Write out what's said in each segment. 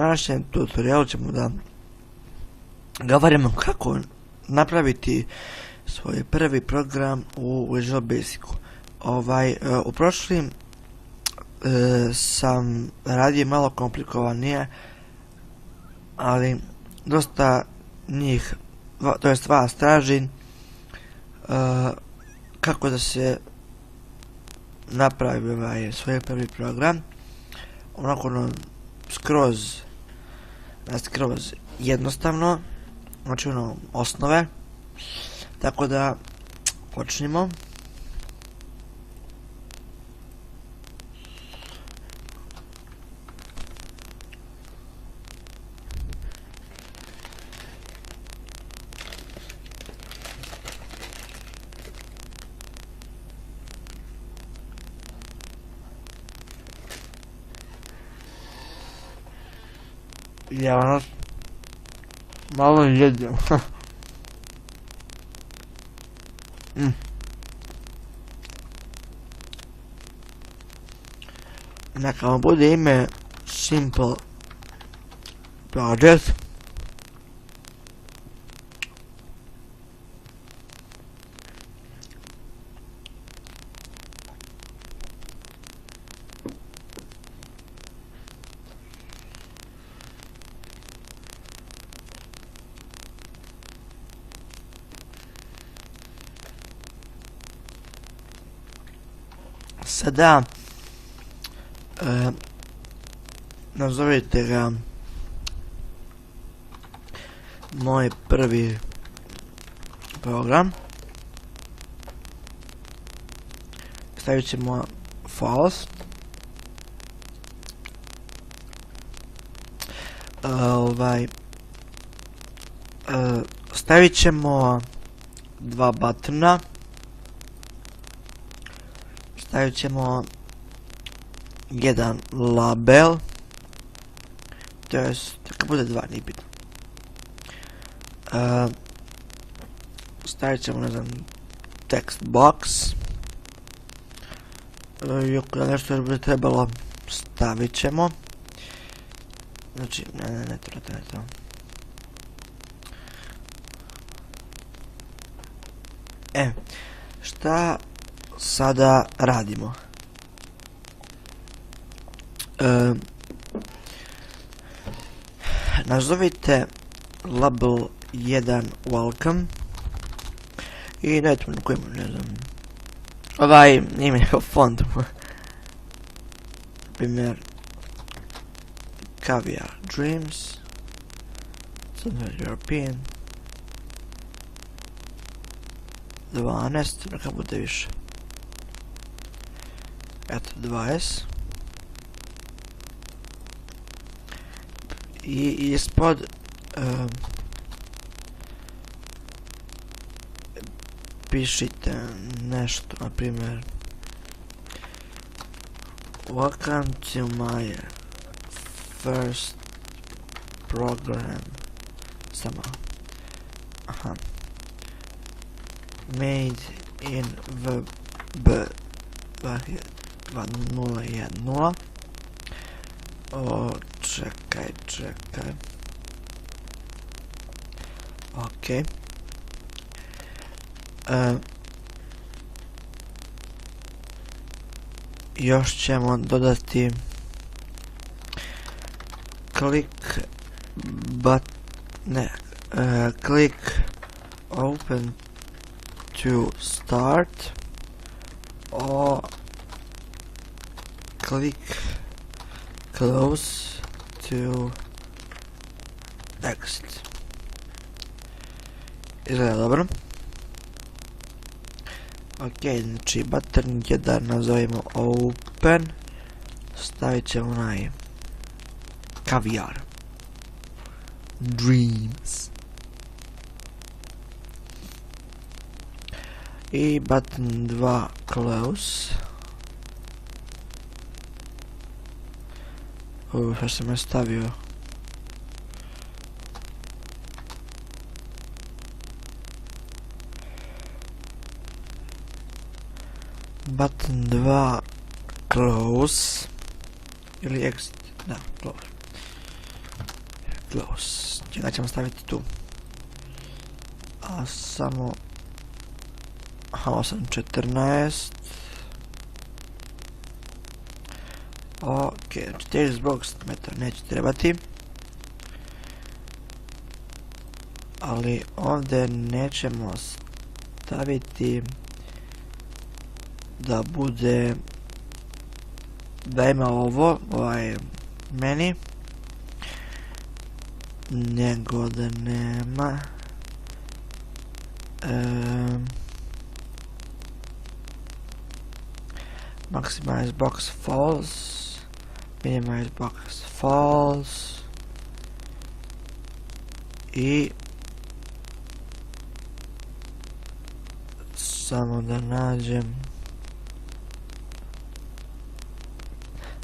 današnjem tutorialu ćemo da govorimo kako napraviti svoj prvi program u Visual Basicu. U prošlim sam radio malo komplikovanije, ali dosta njih, to jest vas traži kako da se napravi svoj prvi program onako skroz jednostavno, znači osnove. Tako da počnimo. Ja malo jedem. Neka vam bude ime Simple Project. Sada nazovite ga moj prvi program. Stavit ćemo false. Stavit ćemo dva buttona. Stavit ćemo jedan label, to jest tako bude dva, nije bitno. Stavit ćemo, ne znam, text box. I ako nešto bi trebalo, stavit ćemo. Znači, ne to. Šta sada radimo? Nazovite label 1 welcome i dajte mi kojem, ne znam, ime kao font, primjer Caviar Dreams, Southern European 12, neka bude više, eto 20. I ispod pišite nešto, na primjer welcome to my first program, samo made in VB 2010. Čekaj. Ok. Još ćemo dodati click open to start or click close to exit. Izgleda dobro. Ok, znači button 1 nazovimo open. Stavit ćemo onaj Caviar Dreams. I button 2 close. Što sam je stavio? Button 2 close ili exit, da, close. close. Njega ćemo staviti tu. A samo... Aha, 8.14. Ok, znači text box metar neće trebati. Ali ovdje nećemo staviti da bude da ima ovaj meni, nego da nema maximize box false, minimize box false i samo da nađem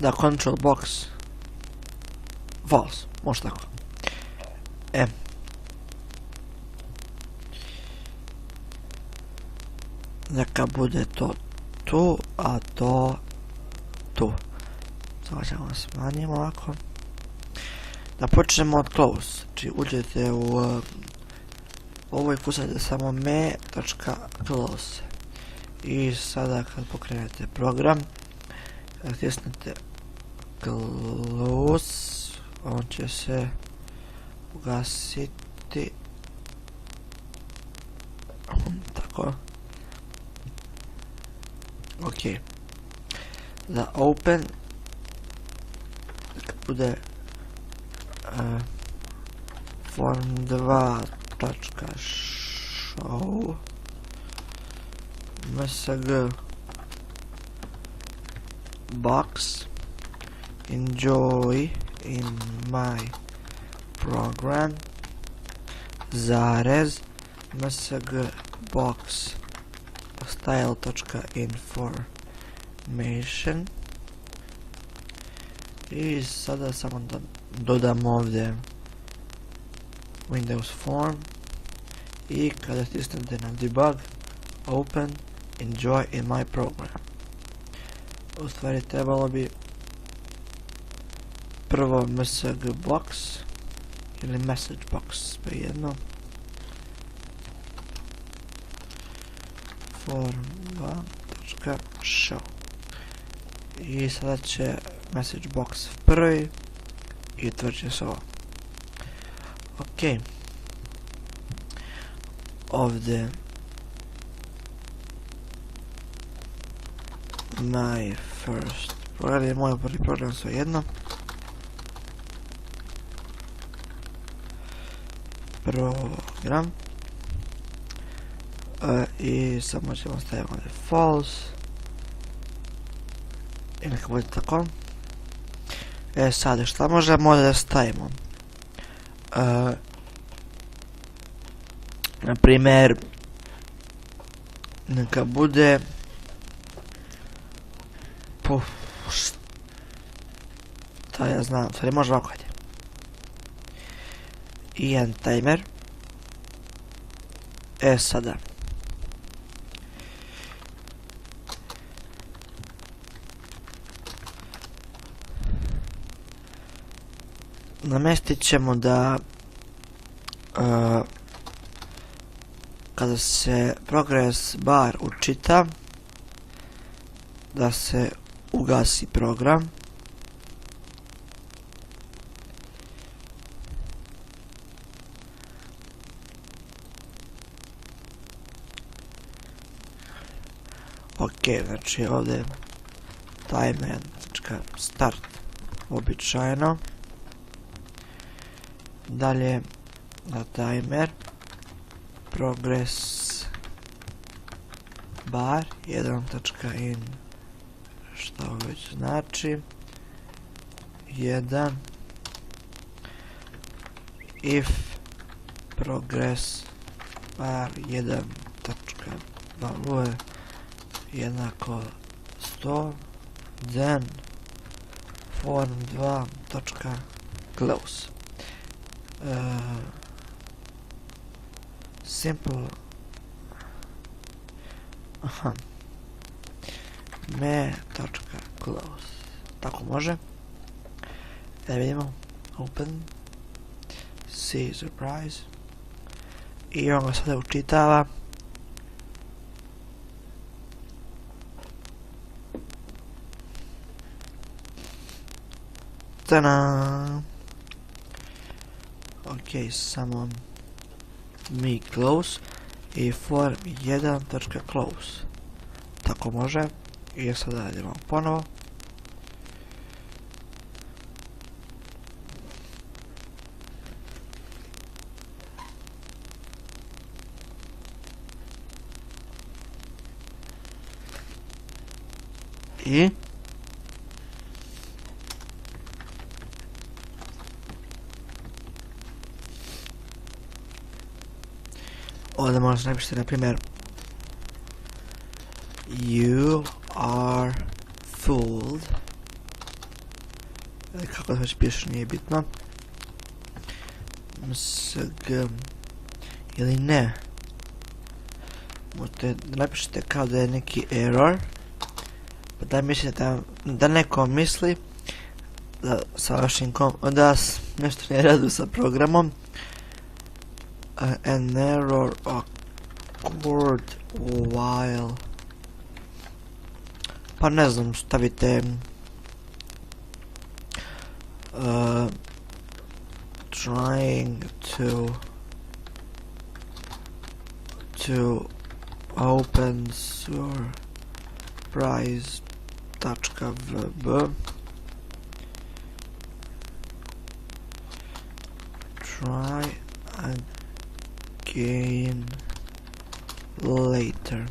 da control box false, može tako. Neka bude to tu, a to tu. Sada ćemo smanjimo ovako. Da počnemo od close. Znači uđete u ovo i kucajte samo me.close. I sada kad pokrenete program, kad stisnete close, on će se ugasiti. Tako. Ok. Za open bude form2.show msg box enjoy in my program zarez msg box style.information i sada samo da dodamo ovdje Windows form i kada stisnete na debug open enjoy in my program. U stvari trebalo bi prvo msg box ili message box jedno form2.show i sada će message box prvi i utvrđuje se ovo. Ok, ovdje my first program je moj prvi program, sve jedno. Program i samo ćemo staviti ovdje false i neka bude tako. Sada šta možemo da stavimo? Na primjer, neka bude šta ja znam, stvari može ovako hajde. I jedan timer. Sada namestit ćemo da kada se progress bar učita da se ugasi program. Ok, znači ovdje timer start običajno. Dalje na timer progress bar 1.in šta ovo već znači 1 if progress bar 1.value jednako 100 then form2.close simple me.close tako može da vidimo open see surprise. I on ga sada učitava. Tada! Ok, samo mi close i for 1.close. Tako može. I sada radimo ponovo. I ovdje možete napisati, na primjer, you are fooled. Kako već pišeš, nije bitno. Msg ili ne. Možete da napišete kao da je neki error. Pa da mislite da neko misli da sa vašim da nešto ne radi sa programom. An error occurred while, pa ne znam, stavite trying to open surprise.vb try again later.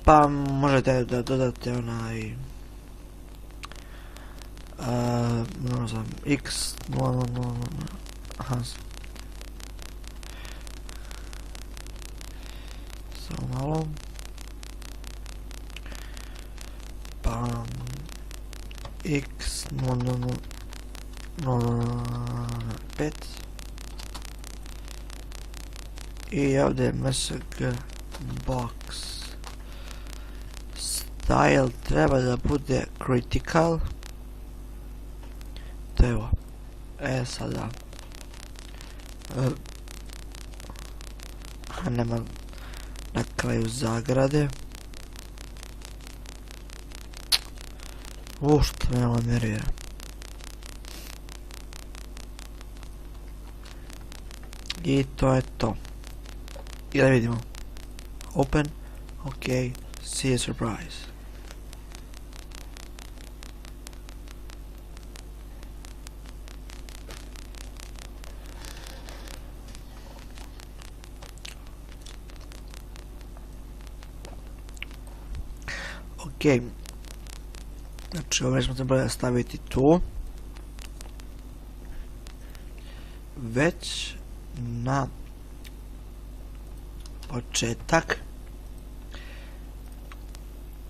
Pa možete da dodate onaj ne znam, x 000, aha, samo malo, pa x 00005 i ovdje msg box style treba da bude critical. To je ovo. Sada nema na kraju zagrade. Što me ovo nervira. I to je to. I da vidimo. Open. Ok. See a surprise. Ok. Znači ovo smo trebali staviti tu. Već na početak.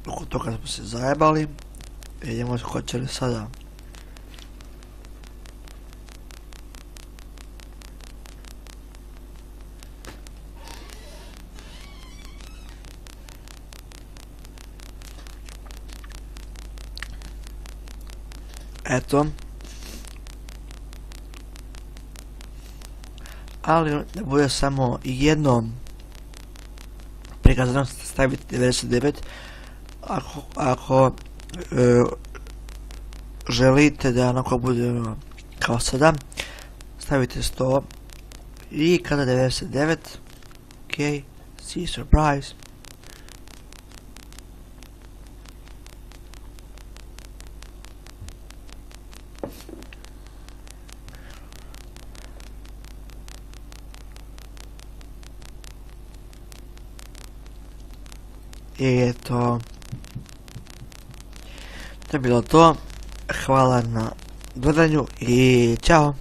Oko toga smo se zajebali. Vidimo hoće li sada. Eto. Ali da bude samo jednom prikazano, staviti 99. Ako želite da onako bude kao sada, stavite 100 i kada 99. Ok, see surprise. I eto, to je bilo to. Hvala na gledanju i ćao.